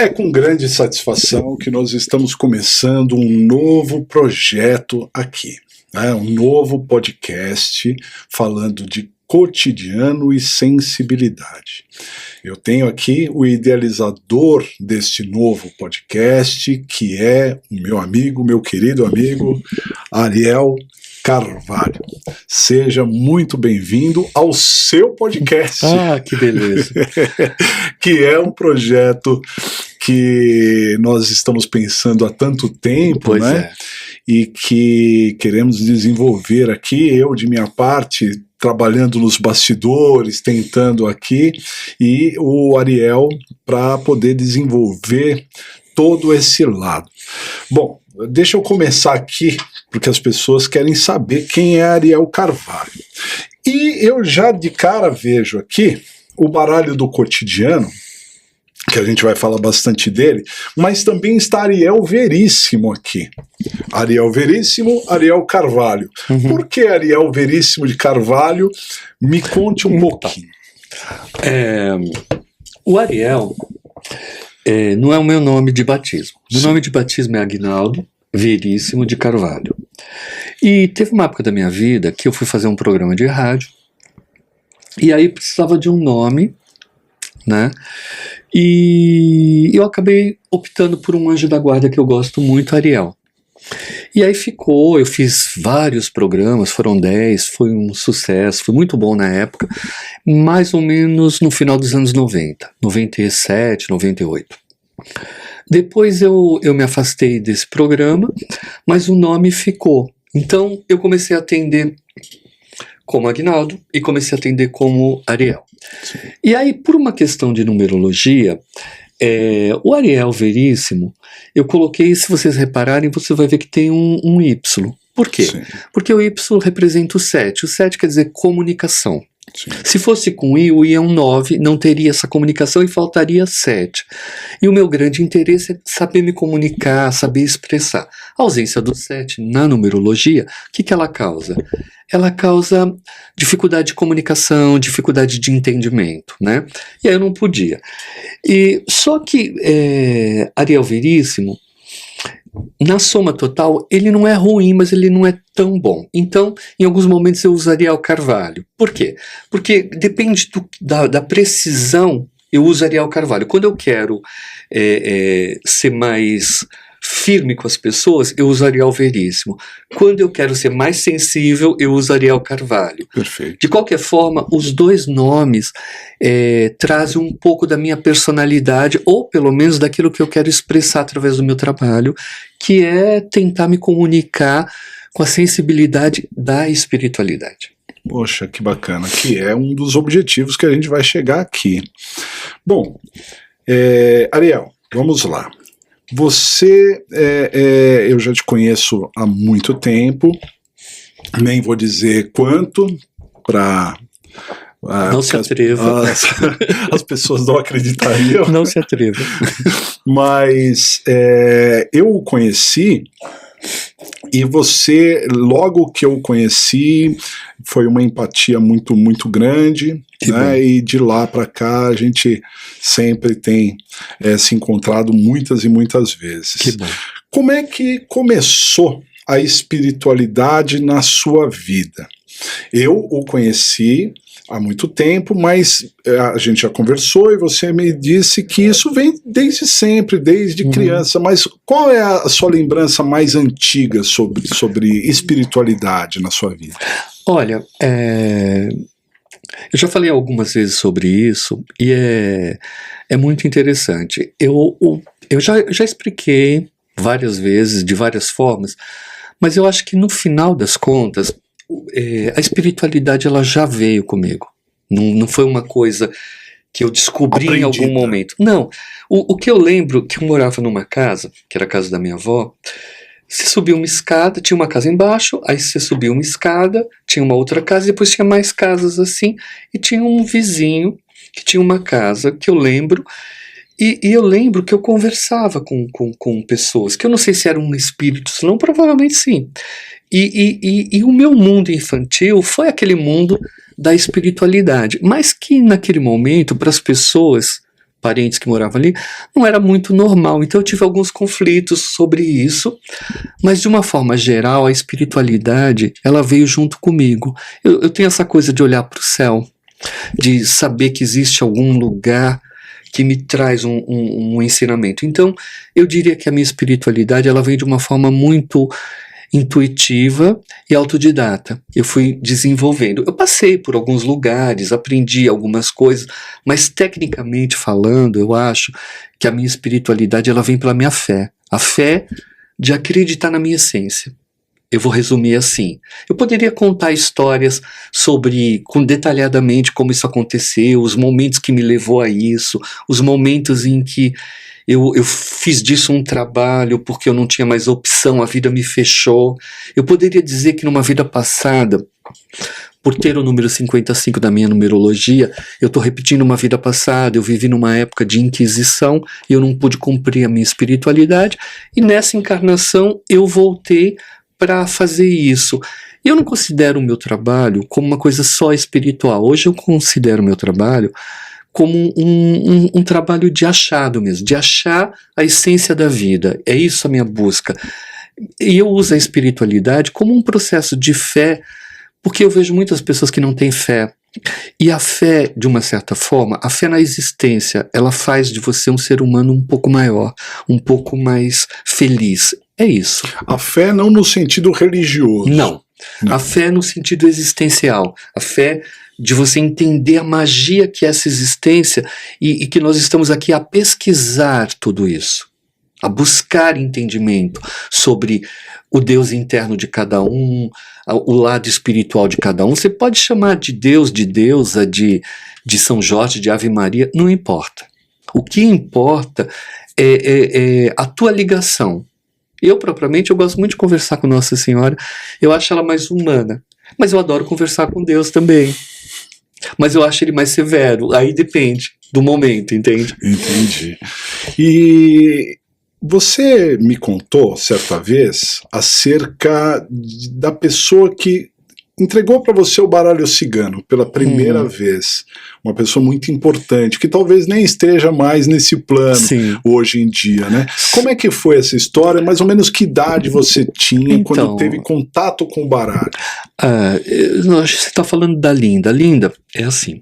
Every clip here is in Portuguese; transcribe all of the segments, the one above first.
É com grande satisfação que nós estamos começando um novo projeto aqui, né? Um novo podcast falando de cotidiano e sensibilidade. Eu tenho aqui o idealizador deste novo podcast, que é o meu amigo, meu querido amigo, Ariel Carvalho. Seja muito bem-vindo ao seu podcast. Ah, que beleza. Que é um projeto que nós estamos pensando há tanto tempo, Pois né? é. E que queremos desenvolver aqui, eu de minha parte, trabalhando nos bastidores, tentando aqui, e o Ariel para poder desenvolver todo esse lado. Bom, deixa eu começar aqui, porque as pessoas querem saber quem é Ariel Carvalho. E eu já de cara vejo aqui o baralho do cotidiano, que a gente vai falar bastante dele, mas também está Ariel Veríssimo aqui. Ariel Veríssimo, Ariel Carvalho. Por que Ariel Veríssimo de Carvalho? Me conte um pouquinho. O Ariel não é o meu nome de batismo. Meu nome de batismo é Aguinaldo Veríssimo de Carvalho. E teve uma época da minha vida que eu fui fazer um programa de rádio, e aí precisava de um nome, né? E eu acabei optando por um anjo da guarda que eu gosto muito, Ariel. E aí ficou, eu fiz vários programas, foram 10, foi um sucesso, foi muito bom na época, mais ou menos no final dos anos 90, 97, 98. Depois eu me afastei desse programa, mas o nome ficou. Então eu comecei a atender como Aguinaldo e comecei a atender como Ariel. Sim. E aí, por uma questão de numerologia, o Ariel Veríssimo, eu coloquei, se vocês repararem, você vai ver que tem um Y. Por quê? Sim. Porque o Y representa o 7. O 7 quer dizer comunicação. Sim. Se fosse com I, o I é um 9, não teria essa comunicação e faltaria 7. E o meu grande interesse é saber me comunicar, saber expressar. A ausência do 7 na numerologia, o que ela causa? Ela causa dificuldade de comunicação, dificuldade de entendimento, né? E aí eu não podia. E só que Ariel Veríssimo, na soma total, ele não é ruim, mas ele não é tão bom. Então, em alguns momentos eu usaria Ariel Carvalho. Por quê? Porque depende da precisão, eu uso Ariel Carvalho. Quando eu quero ser mais firme com as pessoas, eu uso Ariel Veríssimo. Quando eu quero ser mais sensível, eu uso Ariel Carvalho. Perfeito. De qualquer forma, os dois nomes trazem um pouco da minha personalidade, ou pelo menos daquilo que eu quero expressar através do meu trabalho, que é tentar me comunicar com a sensibilidade da espiritualidade. Poxa, que bacana, que é um dos objetivos que a gente vai chegar aqui. Bom, Ariel, vamos lá. Você, eu já te conheço há muito tempo, nem vou dizer quanto, para... não se atreva. As pessoas não acreditariam. Não se atreva. Mas eu o conheci, e você, logo que eu o conheci, foi uma empatia muito, muito grande, né? E de lá para cá a gente sempre tem se encontrado muitas e muitas vezes. Que bom. Como é que começou a espiritualidade na sua vida? Eu o conheci há muito tempo, mas a gente já conversou e você me disse que isso vem desde sempre, desde criança, mas qual é a sua lembrança mais antiga sobre espiritualidade na sua vida? Olha, eu já falei algumas vezes sobre isso e é muito interessante. Eu já expliquei várias vezes, de várias formas, mas eu acho que no final das contas, a espiritualidade ela já veio comigo. Não foi uma coisa que eu descobri em algum momento. Não. O que eu lembro, que eu morava numa casa, que era a casa da minha avó. Você subia uma escada, tinha uma casa embaixo, aí você subia uma escada, tinha uma outra casa, depois tinha mais casas assim, e tinha um vizinho que tinha uma casa, que eu lembro, e eu lembro que eu conversava com pessoas, que eu não sei se eram espíritos, não, provavelmente sim. E o meu mundo infantil foi aquele mundo da espiritualidade, mas que naquele momento, para as pessoas parentes que moravam ali, não era muito normal. Então eu tive alguns conflitos sobre isso, mas de uma forma geral, a espiritualidade, ela veio junto comigo. Eu tenho essa coisa de olhar para o céu, de saber que existe algum lugar que me traz um ensinamento. Então, eu diria que a minha espiritualidade, ela vem de uma forma muito intuitiva e autodidata. Eu fui desenvolvendo. Eu passei por alguns lugares, aprendi algumas coisas, mas tecnicamente falando, eu acho que a minha espiritualidade, ela vem pela minha fé. A fé de acreditar na minha essência. Eu vou resumir assim. Eu poderia contar histórias detalhadamente como isso aconteceu, os momentos que me levou a isso, os momentos em que eu fiz disso um trabalho porque eu não tinha mais opção, a vida me fechou. Eu poderia dizer que numa vida passada, por ter o número 55 da minha numerologia, eu estou repetindo uma vida passada, eu vivi numa época de inquisição, eu não pude cumprir a minha espiritualidade, e nessa encarnação eu voltei para fazer isso. Eu não considero o meu trabalho como uma coisa só espiritual. Hoje eu considero o meu trabalho como um trabalho de achado mesmo, de achar a essência da vida. É isso a minha busca. E eu uso a espiritualidade como um processo de fé, porque eu vejo muitas pessoas que não têm fé. E a fé, de uma certa forma, a fé na existência, ela faz de você um ser humano um pouco maior, um pouco mais feliz. É isso. A fé não no sentido religioso. Não. A fé no sentido existencial. A fé de você entender a magia que é essa existência e que nós estamos aqui a pesquisar tudo isso, a buscar entendimento sobre o Deus interno de cada um, o lado espiritual de cada um. Você pode chamar de Deus, de deusa, de São Jorge, de Ave Maria, não importa. O que importa é a tua ligação. Eu, propriamente, eu gosto muito de conversar com Nossa Senhora, eu acho ela mais humana, mas eu adoro conversar com Deus também. Mas eu acho ele mais severo, aí depende do momento, entende? Entendi. E você me contou, certa vez, acerca da pessoa que entregou para você o baralho cigano pela primeira vez. Uma pessoa muito importante, que talvez nem esteja mais nesse plano Sim. hoje em dia, né? Como é que foi essa história? Mais ou menos que idade você tinha quando teve contato com o baralho? Você está falando da Linda. Linda, é assim.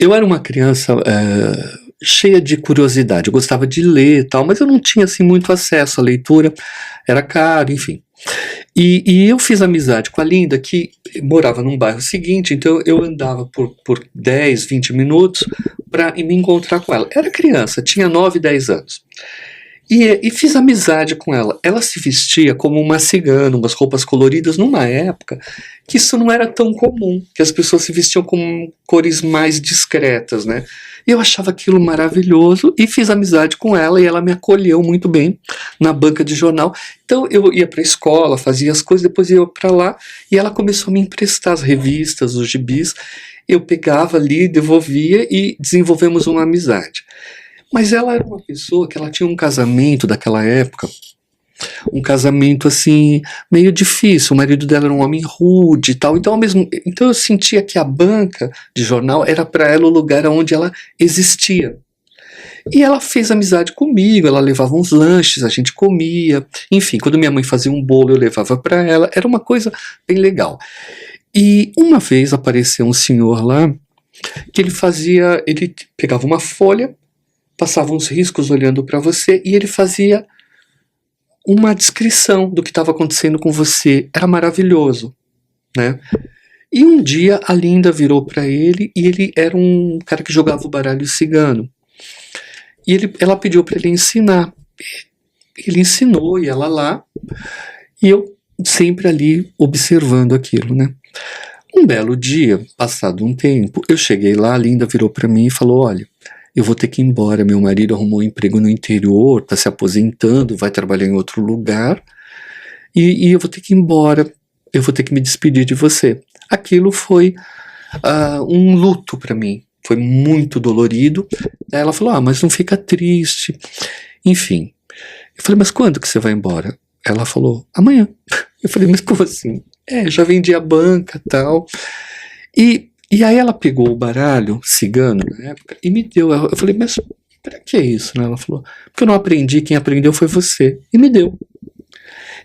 Eu era uma criança cheia de curiosidade. Eu gostava de ler e tal, mas eu não tinha assim muito acesso à leitura. Era caro, enfim. E eu fiz amizade com a Linda, que morava num bairro seguinte, então eu andava por 10, 20 minutos para me encontrar com ela. Era criança, tinha 9, 10 anos. E fiz amizade com ela. Ela se vestia como uma cigana, umas roupas coloridas, numa época que isso não era tão comum, que as pessoas se vestiam com cores mais discretas, né? E eu achava aquilo maravilhoso e fiz amizade com ela e ela me acolheu muito bem na banca de jornal. Então eu ia para a escola, fazia as coisas, depois ia para lá e ela começou a me emprestar as revistas, os gibis. Eu pegava ali, devolvia e desenvolvemos uma amizade. Mas ela era uma pessoa que ela tinha um casamento daquela época, um casamento assim, meio difícil. O marido dela era um homem rude e tal. Então eu sentia que a banca de jornal era para ela o lugar onde ela existia. E ela fez amizade comigo, ela levava uns lanches, a gente comia. Enfim, quando minha mãe fazia um bolo, eu levava para ela. Era uma coisa bem legal. E uma vez apareceu um senhor lá, que ele pegava uma folha, passava uns riscos olhando para você e ele fazia uma descrição do que estava acontecendo com você. Era maravilhoso, né? E um dia a Linda virou para ele e ele era um cara que jogava o baralho cigano. E ela pediu para ele ensinar. Ele ensinou e ela lá. E eu sempre ali observando aquilo, né? Um belo dia, passado um tempo, eu cheguei lá, a Linda virou para mim e falou: olha, eu vou ter que ir embora, meu marido arrumou um emprego no interior, está se aposentando, vai trabalhar em outro lugar, e eu vou ter que ir embora, eu vou ter que me despedir de você. Aquilo foi um luto para mim, foi muito dolorido. Aí ela falou: mas não fica triste. Enfim, eu falei: mas quando que você vai embora? Ela falou: amanhã. Eu falei: mas como assim? Já vendi a banca e tal. E E aí ela pegou o baralho cigano na época e me deu. Eu falei, mas pra que isso? Né? Ela falou, porque eu não aprendi, quem aprendeu foi você. E me deu.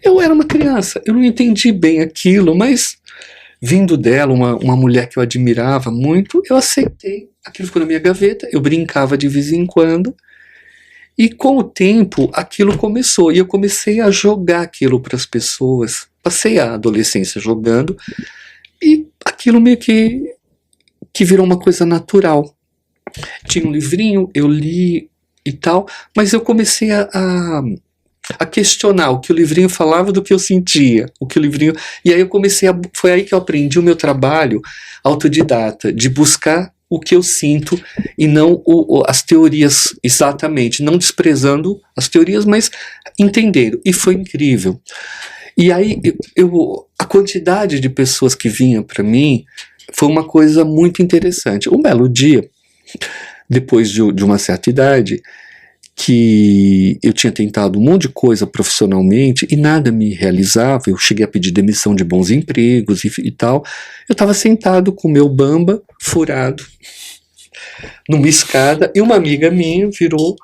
Eu era uma criança, eu não entendi bem aquilo, mas vindo dela, uma mulher que eu admirava muito, eu aceitei. Aquilo ficou na minha gaveta, eu brincava de vez em quando. E com o tempo, aquilo começou. E eu comecei a jogar aquilo para as pessoas. Passei a adolescência jogando. E aquilo meio que virou uma coisa natural. Tinha um livrinho, eu li e tal, mas eu comecei a questionar o que o livrinho falava do que eu sentia, o que o livrinho... E aí eu comecei foi aí que eu aprendi o meu trabalho autodidata, de buscar o que eu sinto e não as teorias exatamente, não desprezando as teorias, mas entendendo. E foi incrível. E aí a quantidade de pessoas que vinham para mim foi uma coisa muito interessante. Um belo dia, depois de uma certa idade, que eu tinha tentado um monte de coisa profissionalmente e nada me realizava, eu cheguei a pedir demissão de bons empregos e tal, eu estava sentado com o meu bamba furado numa escada e uma amiga minha virou,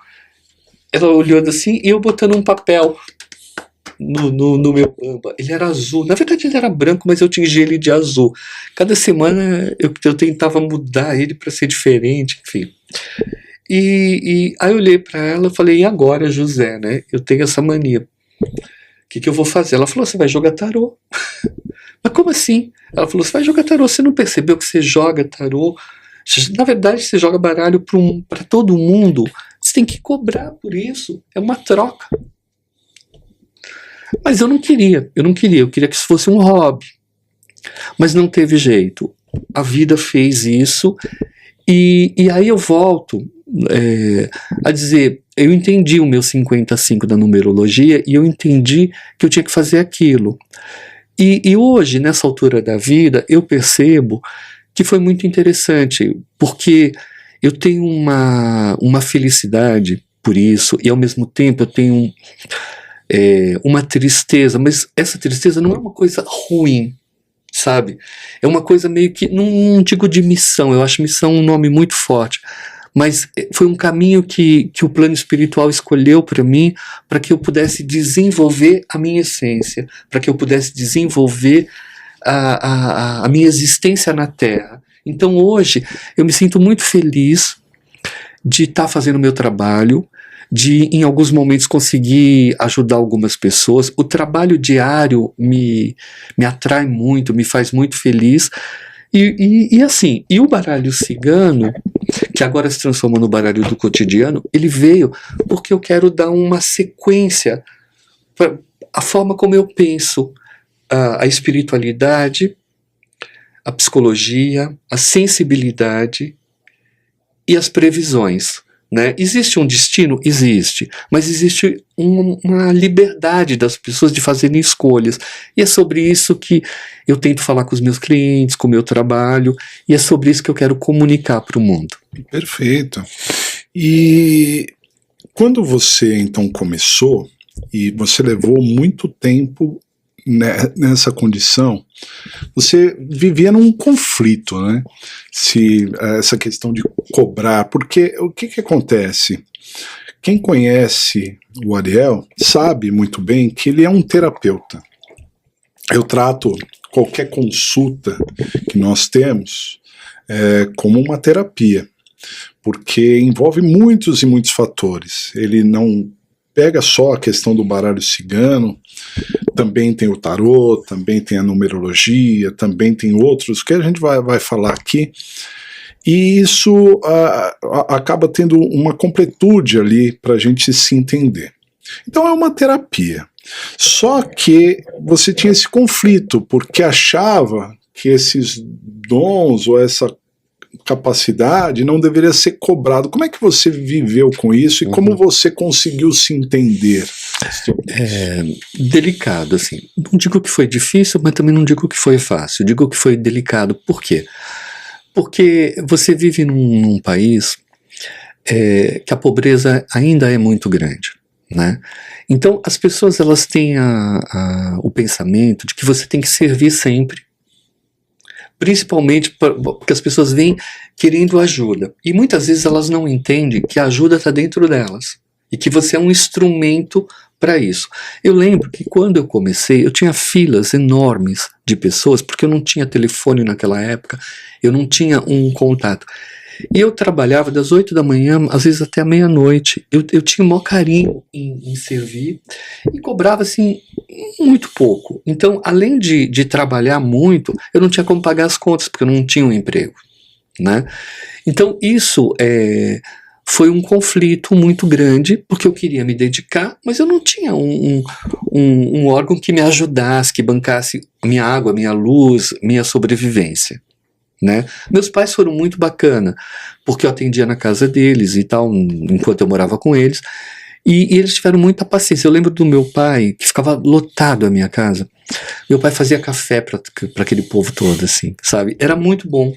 ela olhou assim e eu botando um papel no meu bamba. Ele era azul, na verdade ele era branco, mas eu tingi ele de azul. Cada semana eu tentava mudar ele para ser diferente, enfim. E aí eu olhei para ela e falei, e agora, José, né? Eu tenho essa mania. O que eu vou fazer? Ela falou, você vai jogar tarô. Mas como assim? Ela falou, você vai jogar tarô, você não percebeu que você joga tarô? Na verdade, você joga baralho para todo mundo. Você tem que cobrar por isso. É uma troca. Mas eu queria, eu queria que isso fosse um hobby. Mas não teve jeito. A vida fez isso. E aí eu volto a dizer, eu entendi o meu 55 da numerologia e eu entendi que eu tinha que fazer aquilo. E hoje, nessa altura da vida, eu percebo que foi muito interessante, porque eu tenho uma felicidade por isso, e ao mesmo tempo eu tenho uma tristeza, mas essa tristeza não é uma coisa ruim, sabe? É uma coisa meio que, não digo de missão, eu acho missão um nome muito forte, mas foi um caminho que o plano espiritual escolheu para mim, para que eu pudesse desenvolver a minha essência, para que eu pudesse desenvolver a minha existência na Terra. Então hoje eu me sinto muito feliz de estar fazendo o meu trabalho, de em alguns momentos conseguir ajudar algumas pessoas. O trabalho diário me atrai muito, me faz muito feliz. E assim, e o baralho cigano, que agora se transforma no baralho do cotidiano, ele veio porque eu quero dar uma sequência para a forma como eu penso a espiritualidade, a psicologia, a sensibilidade e as previsões. Né? Existe um destino? Existe, mas existe uma liberdade das pessoas de fazerem escolhas, e é sobre isso que eu tento falar com os meus clientes, com o meu trabalho, e é sobre isso que eu quero comunicar para o mundo. Perfeito. E quando você então começou, e você levou muito tempo nessa condição, você vivia num conflito, né? Essa questão de cobrar, porque o que acontece? Quem conhece o Ariel sabe muito bem que ele é um terapeuta. Eu trato qualquer consulta que nós temos como uma terapia, porque envolve muitos e muitos fatores. Ele não pega só a questão do baralho cigano, também tem o tarô, também tem a numerologia, também tem outros que a gente vai falar aqui, e isso acaba tendo uma completude ali para a gente se entender. Então é uma terapia. Só que você tinha esse conflito, porque achava que esses dons ou essa capacidade não deveria ser cobrado. Como é que você viveu com isso e como você conseguiu se entender? Delicado, assim. Não digo que foi difícil, mas também não digo que foi fácil. Digo que foi delicado. Por quê? Porque você vive num país que a pobreza ainda é muito grande, né? Então as pessoas elas têm o pensamento de que você tem que servir sempre, principalmente porque as pessoas vêm querendo ajuda. E muitas vezes elas não entendem que a ajuda está dentro delas. E que você é um instrumento para isso. Eu lembro que quando eu comecei, eu tinha filas enormes de pessoas, porque eu não tinha telefone naquela época, eu não tinha um contato. E eu trabalhava das 8 da manhã, às vezes até a meia-noite. Eu tinha o maior carinho em servir e cobrava assim muito pouco. Então, além de trabalhar muito, eu não tinha como pagar as contas, porque eu não tinha um emprego, né? Então, isso foi um conflito muito grande, porque eu queria me dedicar, mas eu não tinha um órgão que me ajudasse, que bancasse minha água, minha luz, minha sobrevivência. Né? Meus pais foram muito bacana, porque eu atendia na casa deles e tal, enquanto eu morava com eles, e eles tiveram muita paciência. Eu lembro do meu pai, que ficava lotado a minha casa. Meu pai fazia café para aquele povo todo, assim, sabe? Era muito bom,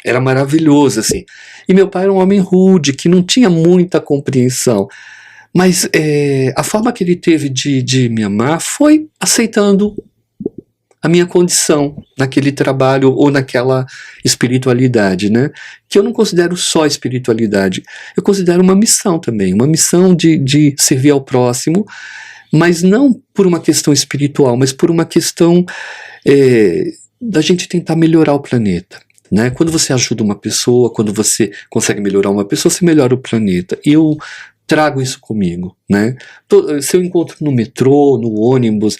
era maravilhoso, assim. E meu pai era um homem rude, que não tinha muita compreensão, mas a forma que ele teve de me amar foi aceitando a minha condição naquele trabalho ou naquela espiritualidade, né? Que eu não considero só espiritualidade, eu considero uma missão também, uma missão de servir ao próximo, mas não por uma questão espiritual, mas por uma questão da gente tentar melhorar o planeta. Né? Quando você ajuda uma pessoa, quando você consegue melhorar uma pessoa, você melhora o planeta. E eu trago isso comigo. Né? Se eu encontro no metrô, no ônibus,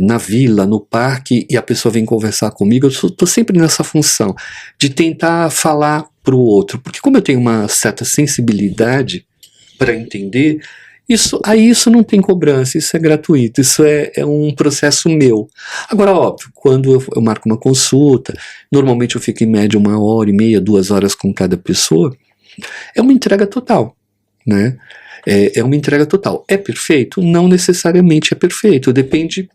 na vila, no parque, e a pessoa vem conversar comigo, eu estou sempre nessa função de tentar falar para o outro, porque como eu tenho uma certa sensibilidade para entender, isso não tem cobrança, isso é gratuito, isso é um processo meu. Agora, óbvio, quando eu marco uma consulta, normalmente eu fico em média 1h30, 2 horas com cada pessoa, é uma entrega total, né? É uma entrega total. É perfeito? Não necessariamente é perfeito. Depende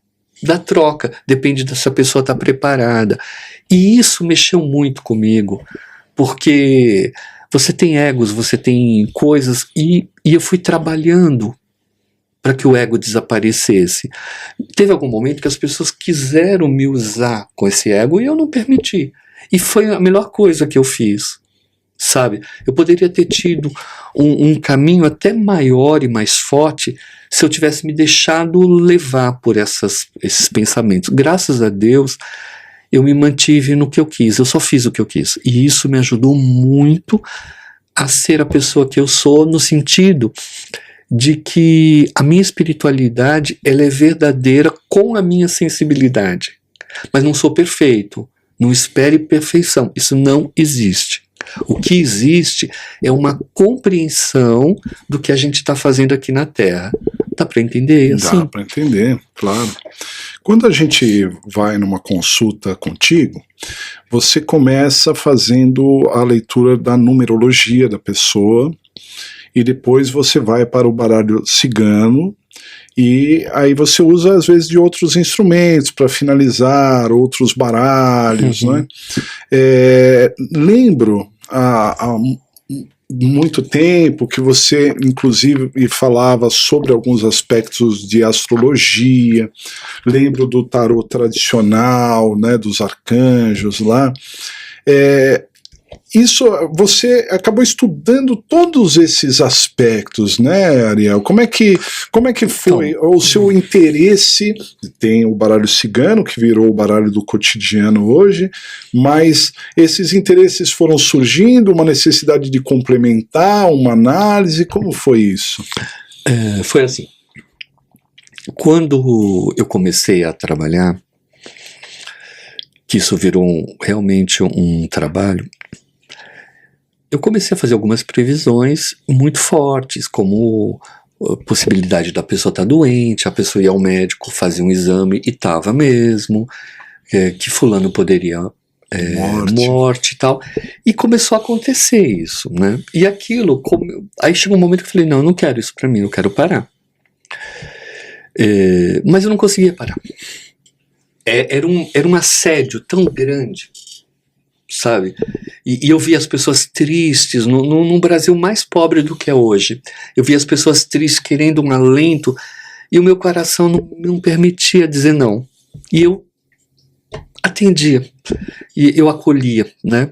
da troca, depende de se a pessoa está preparada. E isso mexeu muito comigo, porque você tem egos, você tem coisas, e eu fui trabalhando para que o ego desaparecesse. Teve algum momento que as pessoas quiseram me usar com esse ego e eu não permiti. E foi a melhor coisa que eu fiz. Sabe, eu poderia ter tido um caminho até maior e mais forte se eu tivesse me deixado levar por esses pensamentos. Graças a Deus, eu me mantive no que eu quis, eu só fiz o que eu quis. E isso me ajudou muito a ser a pessoa que eu sou, no sentido de que a minha espiritualidade ela é verdadeira com a minha sensibilidade. Mas não sou perfeito, não espere perfeição, isso não existe. O que existe é uma compreensão do que a gente está fazendo aqui na Terra. Dá para entender? Assim? Dá para entender, claro. Quando a gente vai numa consulta contigo, você começa fazendo a leitura da numerologia da pessoa e depois você vai para o baralho cigano. E aí você usa, às vezes, de outros instrumentos para finalizar outros baralhos, né? Lembro há muito tempo que você, inclusive, falava sobre alguns aspectos de astrologia. Lembro do tarô tradicional, né, dos arcanjos lá. Isso, você acabou estudando todos esses aspectos, né, Ariel? Como é que foi o seu interesse? Tem o baralho cigano, que virou o baralho do cotidiano hoje, mas esses interesses foram surgindo, uma necessidade de complementar, uma análise, como foi isso? Foi assim, quando eu comecei a trabalhar, que isso virou realmente um trabalho, eu comecei a fazer algumas previsões muito fortes, como a possibilidade da pessoa estar doente, a pessoa ia ao médico, fazia um exame e estava mesmo, que fulano poderia morte e tal, e começou a acontecer isso, né? E aquilo, aí chegou um momento que eu falei, não, eu não quero isso para mim, eu quero parar. Mas eu não conseguia parar. Era um assédio tão grande, sabe? E eu via as pessoas tristes, num Brasil mais pobre do que é hoje. Eu via as pessoas tristes querendo um alento, e o meu coração não permitia dizer não. E eu, atendia e eu acolhia, né?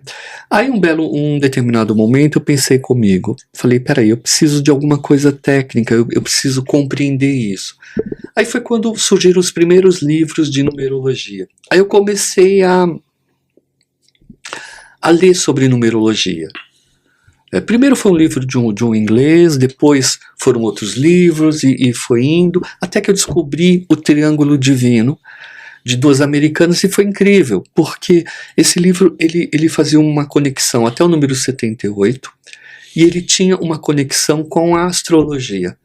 Aí um determinado momento eu pensei comigo, falei, peraí, eu preciso de alguma coisa técnica, eu preciso compreender isso. Aí foi quando surgiram os primeiros livros de numerologia. Aí eu comecei a ler sobre numerologia. Primeiro foi um livro de um inglês, depois foram outros livros e foi indo, até que eu descobri o Triângulo Divino, de duas americanas, e foi incrível, porque esse livro ele fazia uma conexão até o número 78, e ele tinha uma conexão com a astrologia.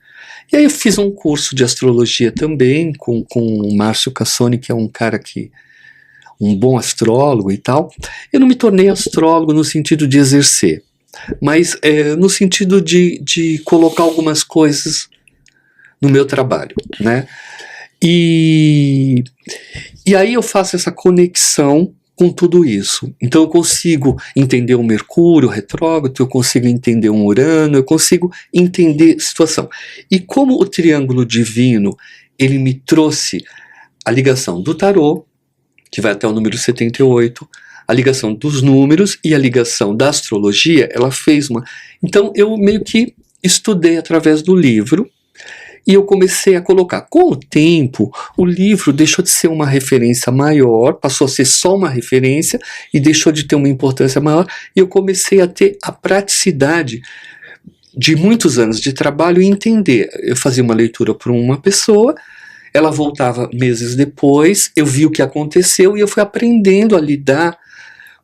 E aí eu fiz um curso de astrologia também, com o Márcio Cassoni, que é um cara um bom astrólogo e tal. Eu não me tornei astrólogo no sentido de exercer, mas no sentido de colocar algumas coisas no meu trabalho, né? E aí eu faço essa conexão com tudo isso. Então eu consigo entender o Mercúrio retrógrado, eu consigo entender um Urano, eu consigo entender a situação. E como o Triângulo Divino, ele me trouxe a ligação do tarô, que vai até o número 78, a ligação dos números e a ligação da astrologia, ela fez uma... Então eu meio que estudei através do livro, e eu comecei a colocar. Com o tempo, o livro deixou de ser uma referência maior, passou a ser só uma referência e deixou de ter uma importância maior, e eu comecei a ter a praticidade de muitos anos de trabalho e entender. Eu fazia uma leitura para uma pessoa, ela voltava meses depois, eu vi o que aconteceu e eu fui aprendendo a lidar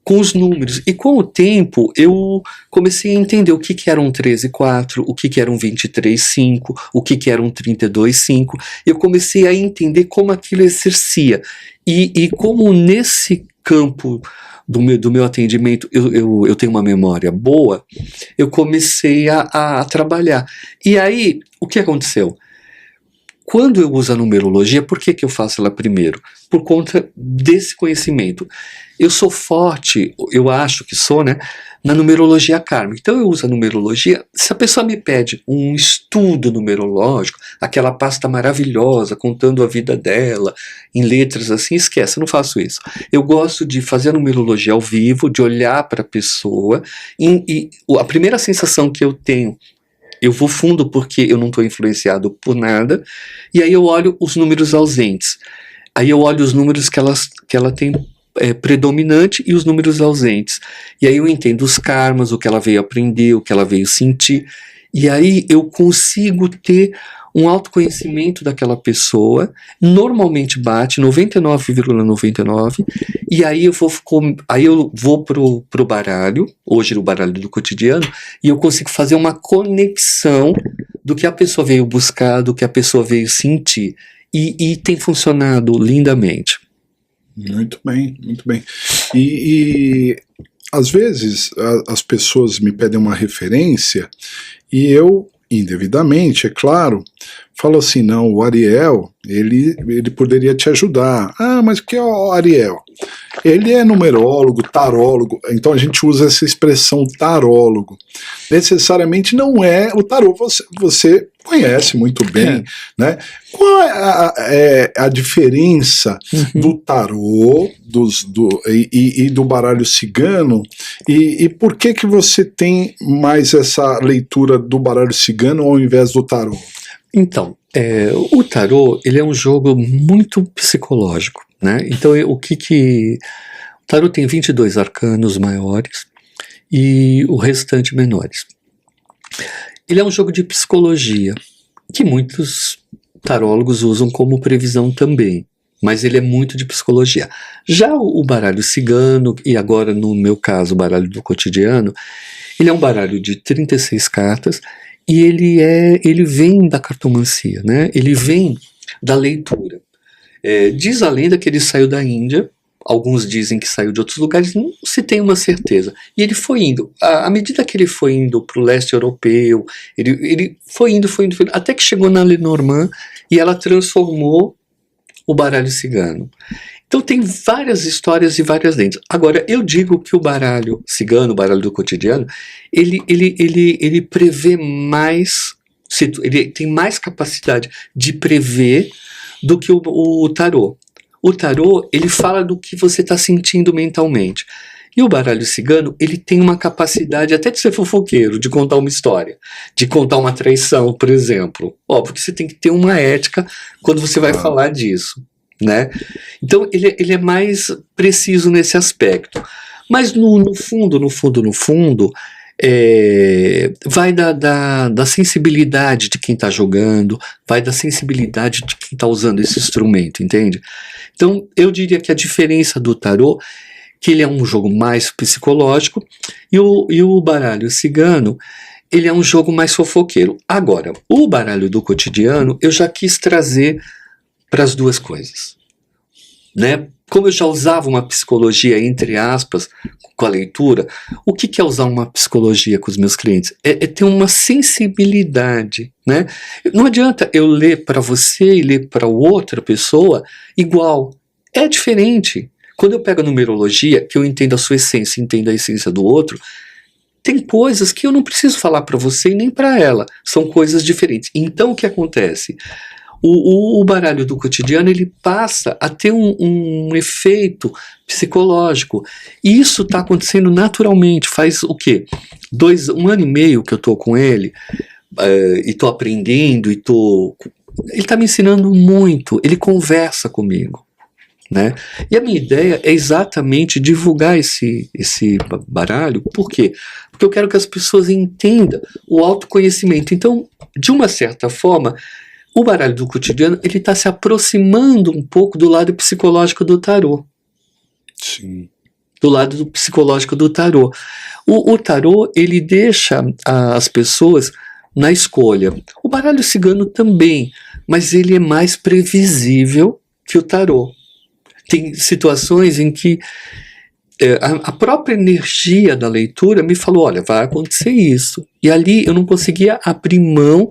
com os números. E com o tempo, eu comecei a entender o que era um 13,4, o que era um 23,5, o que era um 32,5. Eu comecei a entender como aquilo exercia. E como nesse campo do meu atendimento eu tenho uma memória boa, eu comecei a trabalhar. E aí, o que aconteceu? Quando eu uso a numerologia, por que eu faço ela primeiro? Por conta desse conhecimento. Eu sou forte, eu acho que sou, né, na numerologia kármica. Então eu uso a numerologia. Se a pessoa me pede um estudo numerológico, aquela pasta maravilhosa contando a vida dela, em letras assim, esquece, eu não faço isso. Eu gosto de fazer a numerologia ao vivo, de olhar para a pessoa, e a primeira sensação que eu tenho, eu vou fundo porque eu não estou influenciado por nada, e aí eu olho os números ausentes. Aí eu olho os números que ela tem predominante e os números ausentes. E aí eu entendo os karmas, o que ela veio aprender, o que ela veio sentir. E aí eu consigo ter um autoconhecimento daquela pessoa, normalmente bate 99,99, e aí eu vou pro baralho, hoje o baralho do cotidiano, e eu consigo fazer uma conexão do que a pessoa veio buscar, do que a pessoa veio sentir. E tem funcionado lindamente. Muito bem, muito bem. E às vezes as pessoas me pedem uma referência e eu, indevidamente, é claro, falo assim, não, o Ariel, ele poderia te ajudar. Ah, mas o que é o Ariel? Ele é numerólogo, tarólogo, então a gente usa essa expressão tarólogo. Necessariamente não é o tarô, você conhece muito bem, né? Qual é a diferença do tarô e do baralho cigano, e por que você tem mais essa leitura do baralho cigano ao invés do tarô? Então, o tarô, ele é um jogo muito psicológico, né? Então, o tarô tem 22 arcanos maiores e o restante menores. Ele é um jogo de psicologia, que muitos tarólogos usam como previsão também, mas ele é muito de psicologia. Já o baralho cigano, e agora no meu caso o baralho do cotidiano, ele é um baralho de 36 cartas, e ele vem da cartomancia, né? Ele vem da leitura. Diz a lenda que ele saiu da Índia, alguns dizem que saiu de outros lugares, não se tem uma certeza. E ele foi indo, à medida que ele foi indo para o leste europeu, ele foi indo, até que chegou na Lenormand e ela transformou o baralho cigano. Então tem várias histórias e várias lentes. Agora, eu digo que o baralho cigano, o baralho do cotidiano, ele prevê mais, ele tem mais capacidade de prever do que o tarô. O tarô, ele fala do que você está sentindo mentalmente. E o baralho cigano, ele tem uma capacidade até de ser fofoqueiro, de contar uma história, de contar uma traição, por exemplo. Óbvio que você tem que ter uma ética quando você vai falar disso, né? Então, ele é mais preciso nesse aspecto. Mas no fundo, vai da sensibilidade de quem está jogando, vai da sensibilidade de quem está usando esse instrumento, entende? Então, eu diria que a diferença do tarô, que ele é um jogo mais psicológico, e o baralho cigano, ele é um jogo mais fofoqueiro. Agora, o baralho do cotidiano, eu já quis trazer para as duas coisas, né? Como eu já usava uma psicologia, entre aspas, com a leitura, o que é usar uma psicologia com os meus clientes? É ter uma sensibilidade, né? Não adianta eu ler para você e ler para outra pessoa igual. É diferente. Quando eu pego a numerologia, que eu entendo a sua essência, entendo a essência do outro, tem coisas que eu não preciso falar para você e nem para ela. São coisas diferentes. Então, o que acontece? O baralho do cotidiano, ele passa a ter um efeito psicológico. E isso está acontecendo naturalmente. Faz o quê? 1 ano e meio que eu estou com ele, e estou aprendendo, ele está me ensinando muito, ele conversa comigo, né? E a minha ideia é exatamente divulgar esse baralho. Por quê? Porque eu quero que as pessoas entendam o autoconhecimento. Então, de uma certa forma, o baralho do cotidiano, ele está se aproximando um pouco do lado psicológico do tarô. Sim. Do lado do psicológico do tarô. O tarô, ele deixa as pessoas na escolha. O baralho cigano também, mas ele é mais previsível que o tarô. Tem situações em que a própria energia da leitura me falou, olha, vai acontecer isso. E ali eu não conseguia abrir mão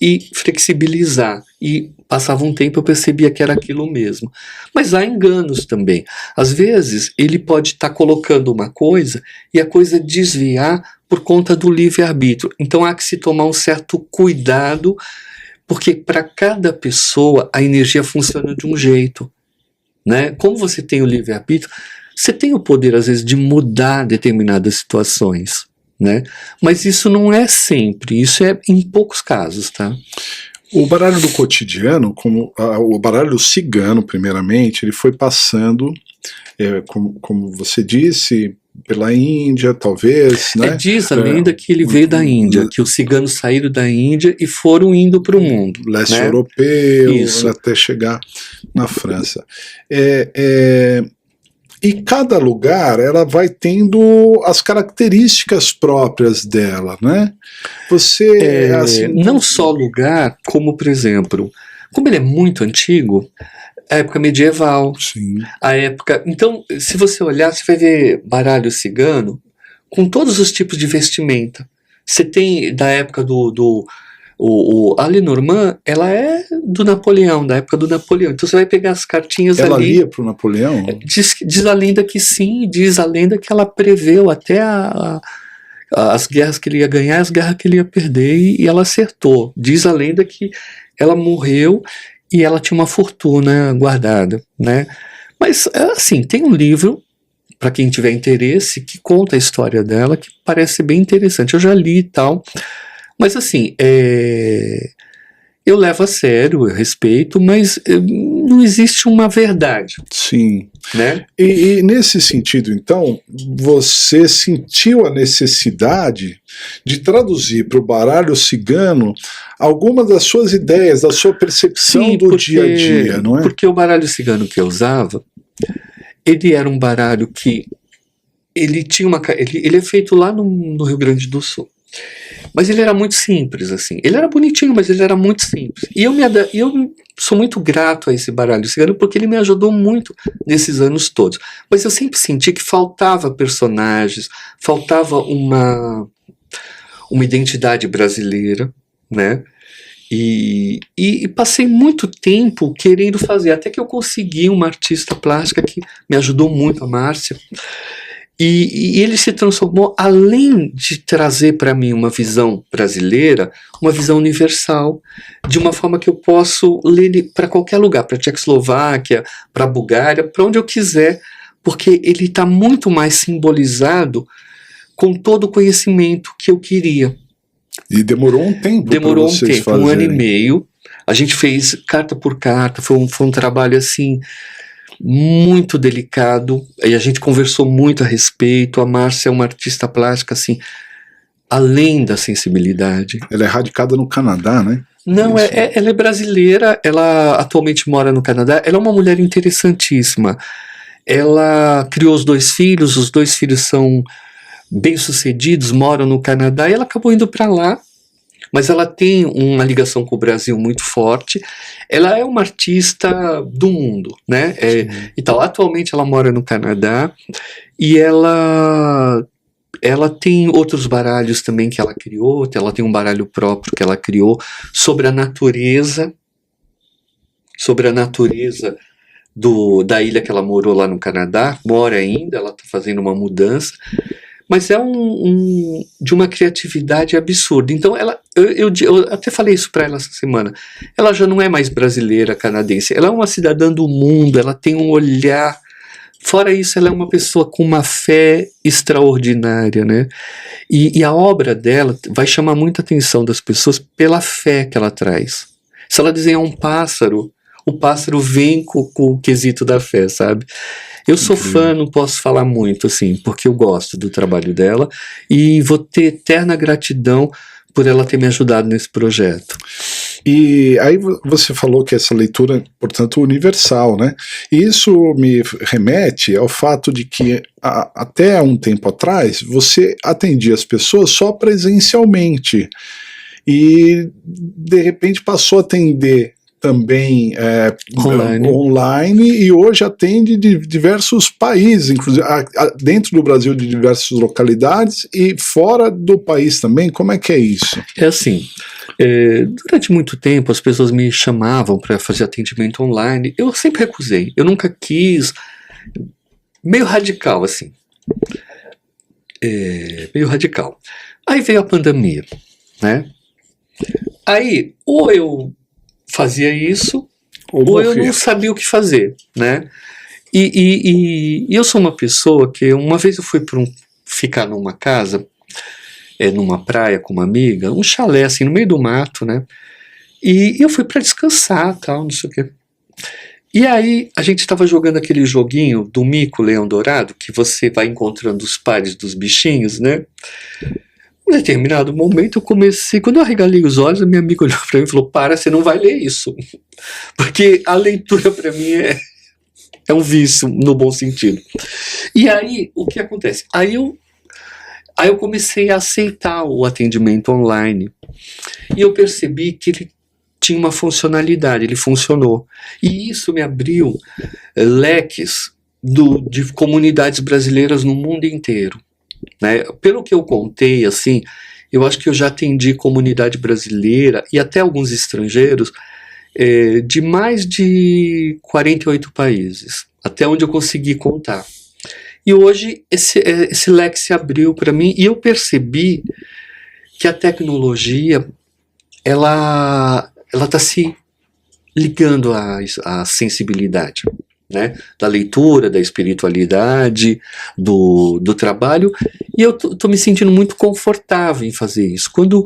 e flexibilizar. E passava um tempo, eu percebia que era aquilo mesmo. Mas há enganos também. Às vezes, ele pode estar colocando uma coisa e a coisa desviar por conta do livre-arbítrio. Então há que se tomar um certo cuidado, porque para cada pessoa a energia funciona de um jeito, né? Como você tem o livre-arbítrio, você tem o poder, às vezes, de mudar determinadas situações, né? Mas isso não é sempre, isso é em poucos casos, tá? O baralho do cotidiano, como o baralho cigano, primeiramente, ele foi passando, como você disse, pela Índia, talvez, né? Diz a lenda que ele veio da Índia, que os ciganos saíram da Índia e foram indo para o mundo. Leste né? europeu, até chegar na França. E cada lugar, ela vai tendo as características próprias dela, né? Você, assim... Não só lugar, como, por exemplo, como ele é muito antigo, a época medieval, Sim. a época... Então, se você olhar, você vai ver baralho cigano com todos os tipos de vestimenta. Você tem, da época a Lenormand, ela é do Napoleão, da época do Napoleão. Então você vai pegar as cartinhas ela ali. Ela lia para o Napoleão? Diz a lenda que sim, diz a lenda que ela preveu até as guerras que ele ia ganhar, as guerras que ele ia perder, e ela acertou. Diz a lenda que ela morreu e ela tinha uma fortuna guardada, né? Mas, assim, tem um livro, para quem tiver interesse, que conta a história dela, que parece bem interessante. Eu já li e tal. Mas assim, eu levo a sério, eu respeito, mas não existe uma verdade. Sim. Né? E nesse sentido, então, você sentiu a necessidade de traduzir para o baralho cigano algumas das suas ideias, da sua percepção do dia a dia, não é? Porque o baralho cigano que eu usava, ele era um baralho que ele tinha ele é feito lá no Rio Grande do Sul. Mas ele era muito simples, assim. Ele era bonitinho, mas ele era muito simples. E eu sou muito grato a esse baralho cigano, porque ele me ajudou muito nesses anos todos. Mas eu sempre senti que faltava personagens, faltava uma identidade brasileira, né? E passei muito tempo querendo fazer, até que eu consegui uma artista plástica que me ajudou muito, a Márcia. E ele se transformou, além de trazer para mim uma visão brasileira, uma visão universal, de uma forma que eu posso ler ele para qualquer lugar, para a Tchecoslováquia, para a Bulgária, para onde eu quiser, porque ele está muito mais simbolizado com todo o conhecimento que eu queria. E demorou um tempo. Demorou um tempo, 1 ano e meio. A gente fez carta por carta, foi um trabalho assim muito delicado, e a gente conversou muito a respeito. A Márcia é uma artista plástica assim, além da sensibilidade. Ela é radicada no Canadá, né? Não, ela é brasileira, ela atualmente mora no Canadá. Ela é uma mulher interessantíssima. Ela criou os 2 filhos, os 2 filhos são bem-sucedidos, moram no Canadá, e ela acabou indo para lá, mas ela tem uma ligação com o Brasil muito forte. Ela é uma artista do mundo, né? Então, atualmente ela mora no Canadá, e ela tem outros baralhos também que ela criou. Ela tem um baralho próprio que ela criou sobre a natureza da ilha que ela morou lá no Canadá, mora ainda, ela está fazendo uma mudança, mas é de uma criatividade absurda. Então eu até falei isso para ela essa semana, ela já não é mais brasileira, canadense, ela é uma cidadã do mundo, ela tem um olhar, fora isso ela é uma pessoa com uma fé extraordinária, né? E a obra dela vai chamar muita atenção das pessoas pela fé que ela traz. Se ela desenhar um pássaro, o pássaro vem com o quesito da fé, sabe? Eu sou fã, não posso falar muito, assim, porque eu gosto do trabalho dela e vou ter eterna gratidão por ela ter me ajudado nesse projeto. E aí você falou que essa leitura, portanto, universal, né? E isso me remete ao fato de que até um tempo atrás você atendia as pessoas só presencialmente e de repente passou a atender também online, e hoje atende de diversos países, inclusive dentro do Brasil, de diversas localidades, e fora do país também. Como é que é isso? É assim, durante muito tempo as pessoas me chamavam para fazer atendimento online. Eu sempre recusei, eu nunca quis, meio radical assim, meio radical. Aí veio a pandemia, né? Aí ou eu fazia isso, ou eu não sabia o que fazer, né? E eu sou uma pessoa que, uma vez eu fui ficar numa casa, numa praia com uma amiga, um chalé assim, no meio do mato, né? E eu fui para descansar, tal, não sei o quê. E aí a gente estava jogando aquele joguinho do mico leão dourado, que você vai encontrando os pares dos bichinhos, né? Em determinado momento eu comecei, quando eu arregalei os olhos, a minha amiga olhou para mim e falou: para, você não vai ler isso, porque a leitura para mim é um vício, no bom sentido. E aí, o que acontece? Aí eu comecei a aceitar o atendimento online, e eu percebi que ele tinha uma funcionalidade, ele funcionou, e isso me abriu leques de comunidades brasileiras no mundo inteiro. Né? Pelo que eu contei, assim, eu acho que eu já atendi comunidade brasileira e até alguns estrangeiros de mais de 48 países, até onde eu consegui contar. E hoje esse leque se abriu para mim, e eu percebi que a tecnologia ela está se ligando à sensibilidade, né, da leitura, da espiritualidade, do trabalho, e eu tô me sentindo muito confortável em fazer isso. Quando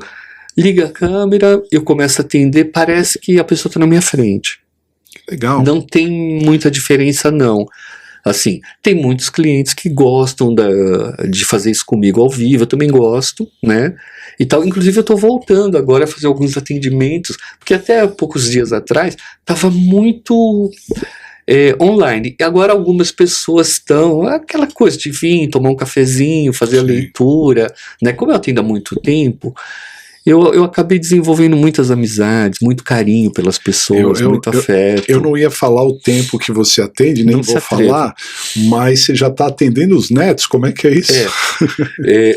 liga a câmera, eu começo a atender, parece que a pessoa está na minha frente. Legal. Não tem muita diferença, não. Assim, tem muitos clientes que gostam de fazer isso comigo ao vivo, eu também gosto, né? E tal. Inclusive eu estou voltando agora a fazer alguns atendimentos, porque até poucos dias atrás estava muito online. E agora algumas pessoas estão, aquela coisa de vir, tomar um cafezinho, fazer a leitura, né? Como eu atendo há muito tempo, eu acabei desenvolvendo muitas amizades, muito carinho pelas pessoas, muito afeto. Eu não ia falar o tempo que você atende, nem Não vou se atreva. falar, mas você já está atendendo os netos, como é que é isso?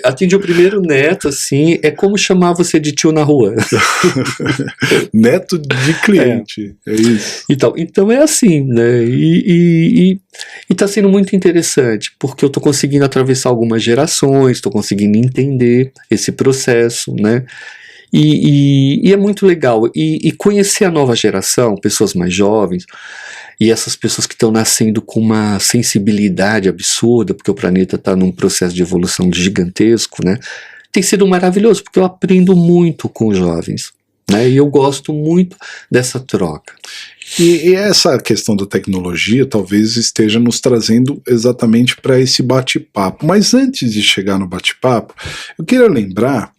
Atendi o primeiro neto, assim, é como chamar você de tio na rua. Neto de cliente, é isso. Então é assim, né? E tá sendo muito interessante, porque eu tô conseguindo atravessar algumas gerações, tô conseguindo entender esse processo, né? E é muito legal. E conhecer a nova geração, pessoas mais jovens, e essas pessoas que estão nascendo com uma sensibilidade absurda, porque o planeta está num processo de evolução gigantesco, né? Tem sido maravilhoso, porque eu aprendo muito com os jovens, né? E eu gosto muito dessa troca. E essa questão da tecnologia talvez esteja nos trazendo exatamente para esse bate-papo. Mas antes de chegar no bate-papo, eu queria lembrar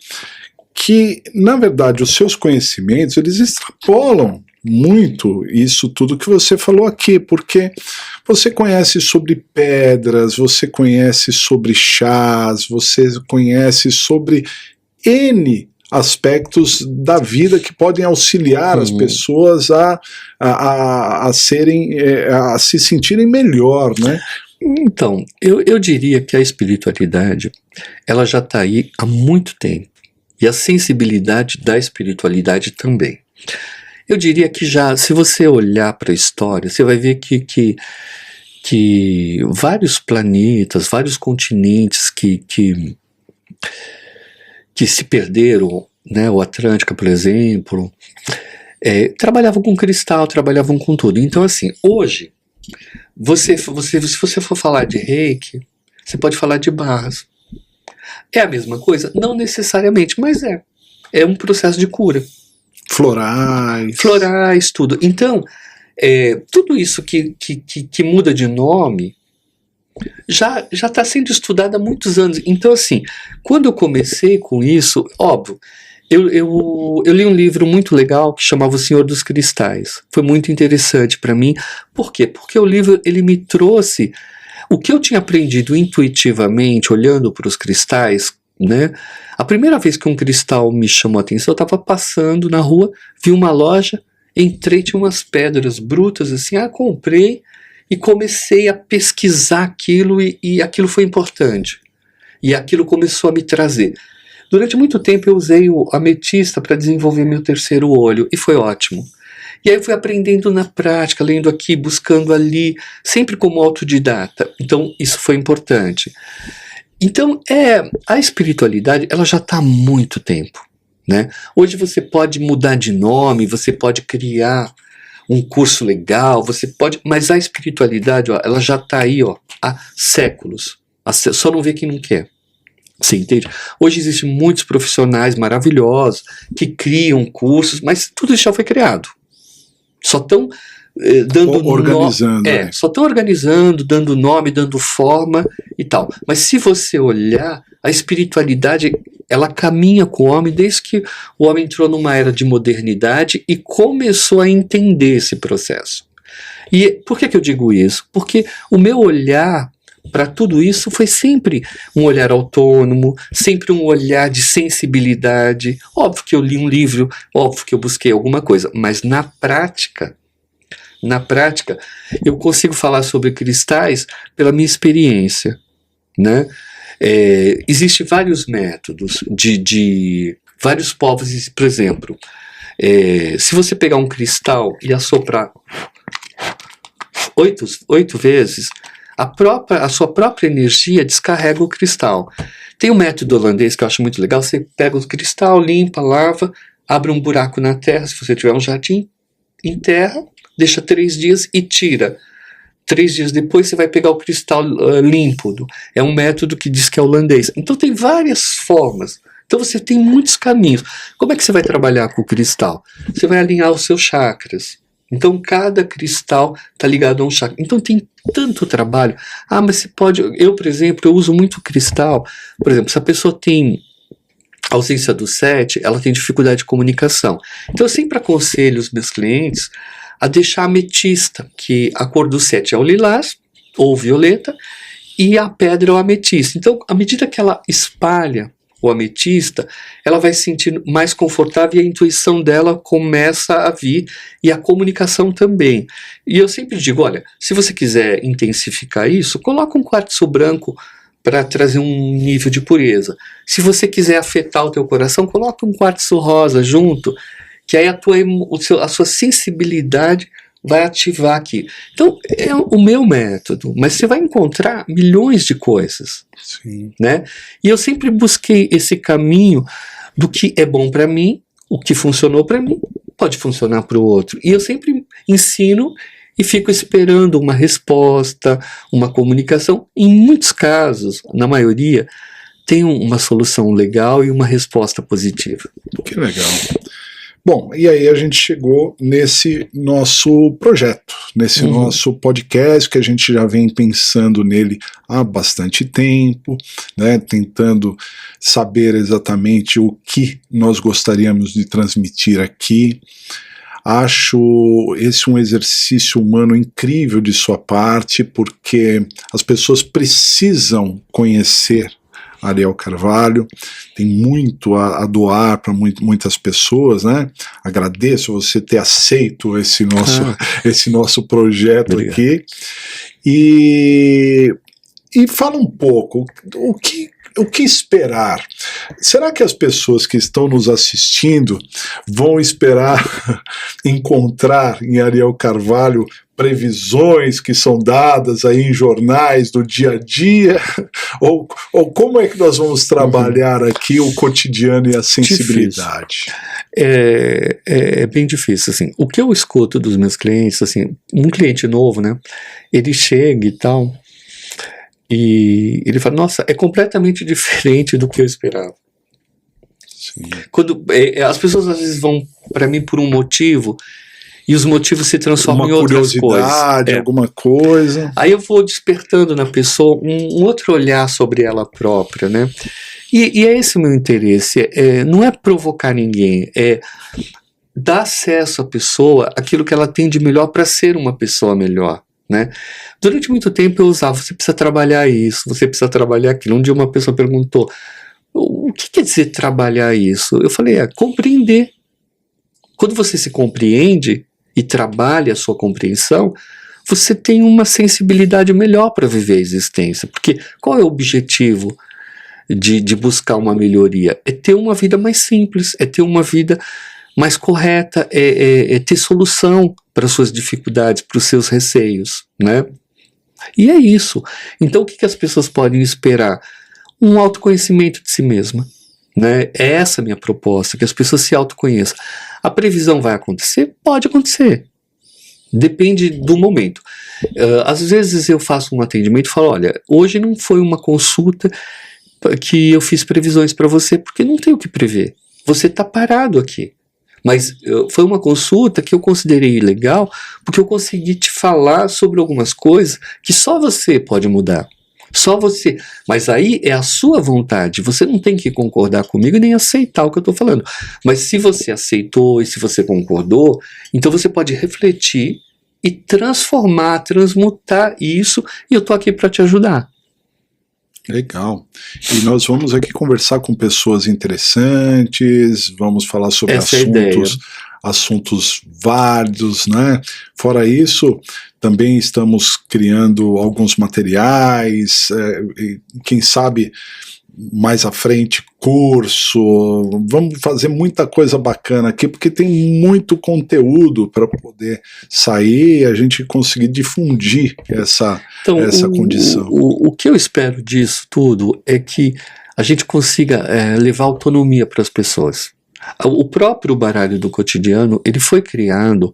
que, na verdade, os seus conhecimentos, eles extrapolam muito isso tudo que você falou aqui, porque você conhece sobre pedras, você conhece sobre chás, você conhece sobre N aspectos da vida que podem auxiliar as pessoas a se sentirem melhor, né? Então, eu diria que a espiritualidade, ela já está aí há muito tempo. E a sensibilidade da espiritualidade também. Eu diria que já, se você olhar para a história, você vai ver que vários planetas, vários continentes que se perderam, né, o Atlântica, por exemplo, trabalhavam com cristal, trabalhavam com tudo. Então, assim, hoje, se você for falar de Reiki, você pode falar de barras. É a mesma coisa? Não necessariamente, mas é um processo de cura. Florais, tudo. Então, tudo isso que muda de nome já está sendo estudado há muitos anos. Então, assim, quando eu comecei com isso, óbvio, eu li um livro muito legal que chamava O Senhor dos Cristais. Foi muito interessante para mim. Por quê? Porque o livro ele me trouxe o que eu tinha aprendido intuitivamente, olhando para os cristais, né? A primeira vez que um cristal me chamou a atenção, eu estava passando na rua, vi uma loja, entrei, tinha umas pedras brutas assim, comprei e comecei a pesquisar aquilo e aquilo foi importante. E aquilo começou a me trazer. Durante muito tempo eu usei o ametista para desenvolver meu terceiro olho e foi ótimo. E aí eu fui aprendendo na prática, lendo aqui, buscando ali, sempre como autodidata. Então isso foi importante. Então a espiritualidade ela já está há muito tempo, né? Hoje você pode mudar de nome, você pode criar um curso legal, você pode, mas a espiritualidade ela já está aí há séculos. Só não vê quem não quer. Você entende? Hoje existem muitos profissionais maravilhosos que criam cursos, mas tudo isso já foi criado. Só estão dando organizando. Só estão organizando, dando nome, dando forma e tal. Mas se você olhar, a espiritualidade ela caminha com o homem desde que o homem entrou numa era de modernidade e começou a entender esse processo. E por que eu digo isso? Porque o meu olhar para tudo isso foi sempre um olhar autônomo, sempre um olhar de sensibilidade. Óbvio que eu li um livro, óbvio que eu busquei alguma coisa, mas na prática, eu consigo falar sobre cristais pela minha experiência, né? Existem vários métodos de vários povos, por exemplo, se você pegar um cristal e assoprar 8 vezes, a sua própria energia descarrega o cristal. Tem um método holandês que eu acho muito legal, você pega o cristal, limpa, lava, abre um buraco na terra, se você tiver um jardim, enterra, deixa 3 dias e tira. 3 dias depois você vai pegar o cristal límpido. É um método que diz que é holandês. Então tem várias formas. Então você tem muitos caminhos. Como é que você vai trabalhar com o cristal? Você vai alinhar os seus chakras. Então cada cristal está ligado a um chakra. Então tem tanto trabalho. Mas você pode... Eu, por exemplo, eu uso muito cristal. Por exemplo, se a pessoa tem ausência do 7, ela tem dificuldade de comunicação. Então eu sempre aconselho os meus clientes a deixar a ametista, que a cor do 7 é o lilás ou violeta, e a pedra é o ametista. Então, à medida que ela espalha ou ametista, ela vai se sentir mais confortável e a intuição dela começa a vir e a comunicação também. E eu sempre digo, olha, se você quiser intensificar isso, coloca um quartzo branco para trazer um nível de pureza. Se você quiser afetar o teu coração, coloca um quartzo rosa junto, que aí a sua sensibilidade vai ativar aqui. Então, é o meu método, mas você vai encontrar milhões de coisas. Sim. Né? E eu sempre busquei esse caminho do que é bom para mim, o que funcionou para mim, pode funcionar para o outro. E eu sempre ensino e fico esperando uma resposta, uma comunicação. Em muitos casos, na maioria, tem uma solução legal e uma resposta positiva. Que legal. Bom, e aí a gente chegou nesse nosso projeto, nesse nosso podcast, que a gente já vem pensando nele há bastante tempo, né, tentando saber exatamente o que nós gostaríamos de transmitir aqui. Acho esse um exercício humano incrível de sua parte, porque as pessoas precisam conhecer Ariel Carvalho, tem muito a doar para muitas pessoas, né? Agradeço você ter aceito esse nosso projeto. Obrigado. Aqui. E fala um pouco, o que esperar? Será que as pessoas que estão nos assistindo vão esperar encontrar em Ariel Carvalho previsões que são dadas aí em jornais do dia a dia? Ou como é que nós vamos trabalhar aqui o cotidiano e a sensibilidade? É bem difícil, assim. O que eu escuto dos meus clientes, assim, um cliente novo, né, ele chega e tal, e ele fala, nossa, é completamente diferente do que eu esperava. Sim. Quando as pessoas às vezes vão para mim por um motivo, e os motivos se transformam em outras coisas. Alguma coisa. Aí eu vou despertando na pessoa um outro olhar sobre ela própria, né? E é esse o meu interesse. Não é provocar ninguém, é dar acesso à pessoa àquilo que ela tem de melhor para ser uma pessoa melhor, né? Durante muito tempo eu usava, você precisa trabalhar isso, você precisa trabalhar aquilo. Um dia uma pessoa perguntou, o que quer dizer trabalhar isso? Eu falei, compreender. Quando você se compreende e trabalha a sua compreensão, você tem uma sensibilidade melhor para viver a existência. Porque qual é o objetivo de buscar uma melhoria? É ter uma vida mais simples, é ter uma vida mais correta, é ter solução para as suas dificuldades, para os seus receios, né? E é isso. Então o que as pessoas podem esperar? Um autoconhecimento de si mesma. Né? É essa a minha proposta, que as pessoas se autoconheçam. A previsão vai acontecer? Pode acontecer. Depende do momento. Às vezes eu faço um atendimento e falo, olha, hoje não foi uma consulta que eu fiz previsões para você, porque não tem o que prever. Você está parado aqui. Mas foi uma consulta que eu considerei legal, porque eu consegui te falar sobre algumas coisas que só você pode mudar. Só você. Mas aí é a sua vontade. Você não tem que concordar comigo nem aceitar o que eu estou falando. Mas se você aceitou e se você concordou, então você pode refletir e transformar, transmutar isso, e eu estou aqui para te ajudar. Legal. E nós vamos aqui conversar com pessoas interessantes, vamos falar sobre assuntos válidos, né? Fora isso, também estamos criando alguns materiais, quem sabe mais à frente curso, vamos fazer muita coisa bacana aqui, porque tem muito conteúdo para poder sair e a gente conseguir difundir essa condição. O que eu espero disso tudo é que a gente consiga levar autonomia para as pessoas. O próprio baralho do cotidiano, ele foi criado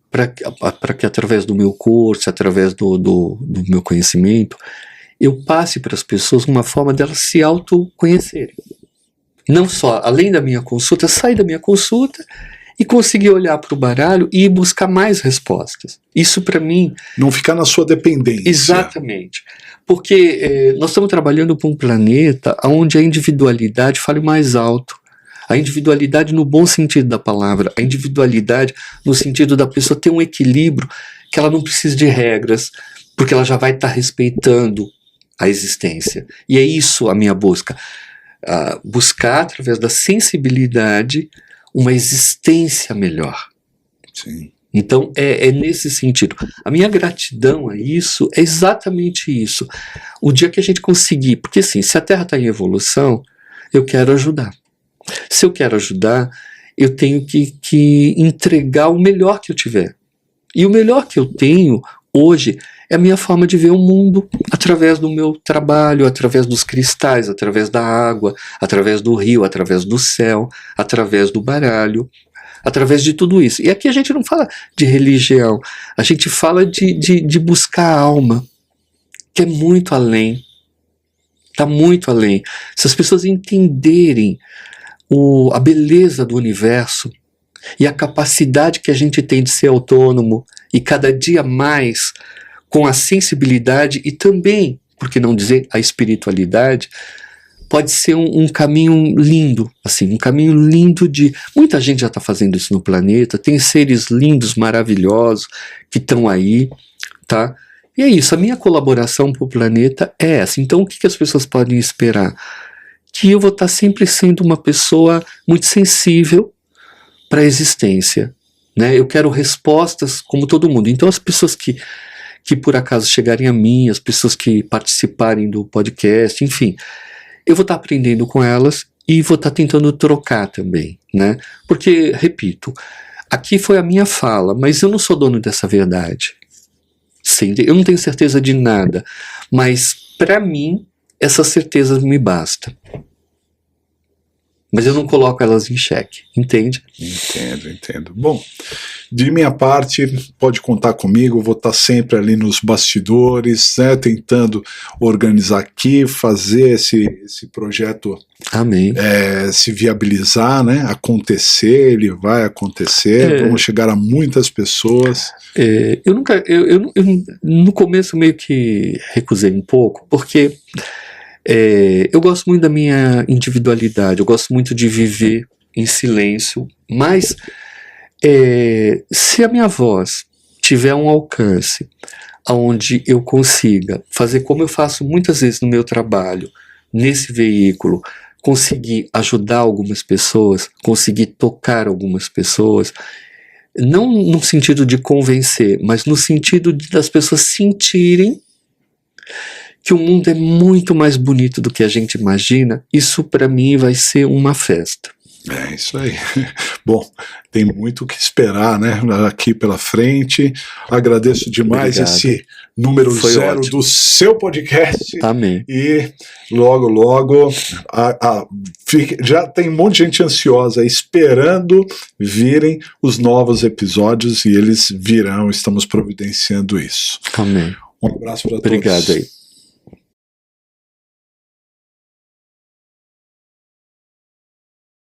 para que através do meu curso, através do meu conhecimento, eu passe para as pessoas uma forma delas se autoconhecerem. Não só, além da minha consulta, sair da minha consulta e conseguir olhar para o baralho e buscar mais respostas. Isso para mim... Não ficar na sua dependência. Exatamente. Porque nós estamos trabalhando para um planeta onde a individualidade fale mais alto. A individualidade no bom sentido da palavra, a individualidade no sentido da pessoa ter um equilíbrio, que ela não precisa de regras, porque ela já vai estar respeitando a existência. E é isso a minha busca. buscar, através da sensibilidade, uma existência melhor. Sim. Então, é nesse sentido. A minha gratidão a isso é exatamente isso. O dia que a gente conseguir, porque assim, se a Terra está em evolução, eu quero ajudar. Se eu quero ajudar, eu tenho que entregar o melhor que eu tiver. E o melhor que eu tenho hoje é a minha forma de ver o mundo, através do meu trabalho, através dos cristais, através da água, através do rio, através do céu, através do baralho, através de tudo isso. E aqui a gente não fala de religião, a gente fala de buscar a alma, que é muito além. Está muito além. Se as pessoas entenderem a beleza do universo e a capacidade que a gente tem de ser autônomo e cada dia mais com a sensibilidade e também, por que não dizer, a espiritualidade, pode ser um caminho lindo, assim, um caminho lindo de... Muita gente já está fazendo isso no planeta, tem seres lindos, maravilhosos, que estão aí, tá? E é isso, a minha colaboração para o planeta é essa. Então o que as pessoas podem esperar? Que eu vou estar sempre sendo uma pessoa muito sensível para a existência, né? Eu quero respostas como todo mundo. Então as pessoas que por acaso chegarem a mim, as pessoas que participarem do podcast, enfim... eu vou estar aprendendo com elas e vou estar tentando trocar também, né? Porque, repito, aqui foi a minha fala, mas eu não sou dono dessa verdade. Eu não tenho certeza de nada, mas para mim essa certeza me basta. Mas eu não coloco elas em xeque, entende? Entendo. Bom, de minha parte, pode contar comigo, vou estar sempre ali nos bastidores, né, tentando organizar aqui, fazer esse projeto Amém. Se viabilizar, né, acontecer, ele vai acontecer, vamos chegar a muitas pessoas. Eu no começo meio que recusei um pouco, porque eu gosto muito da minha individualidade, eu gosto muito de viver em silêncio, mas se a minha voz tiver um alcance onde eu consiga fazer como eu faço muitas vezes no meu trabalho, nesse veículo, conseguir ajudar algumas pessoas, conseguir tocar algumas pessoas, não no sentido de convencer, mas no sentido das pessoas sentirem que o mundo é muito mais bonito do que a gente imagina, isso para mim vai ser uma festa. É isso aí. Bom, tem muito o que esperar, né, aqui pela frente. Agradeço demais. Obrigado. Esse número Foi 0 ótimo. Do seu podcast. Amém. E logo já tem um monte de gente ansiosa esperando virem os novos episódios e eles virão, estamos providenciando isso. Amém. Um abraço para todos. Obrigado aí.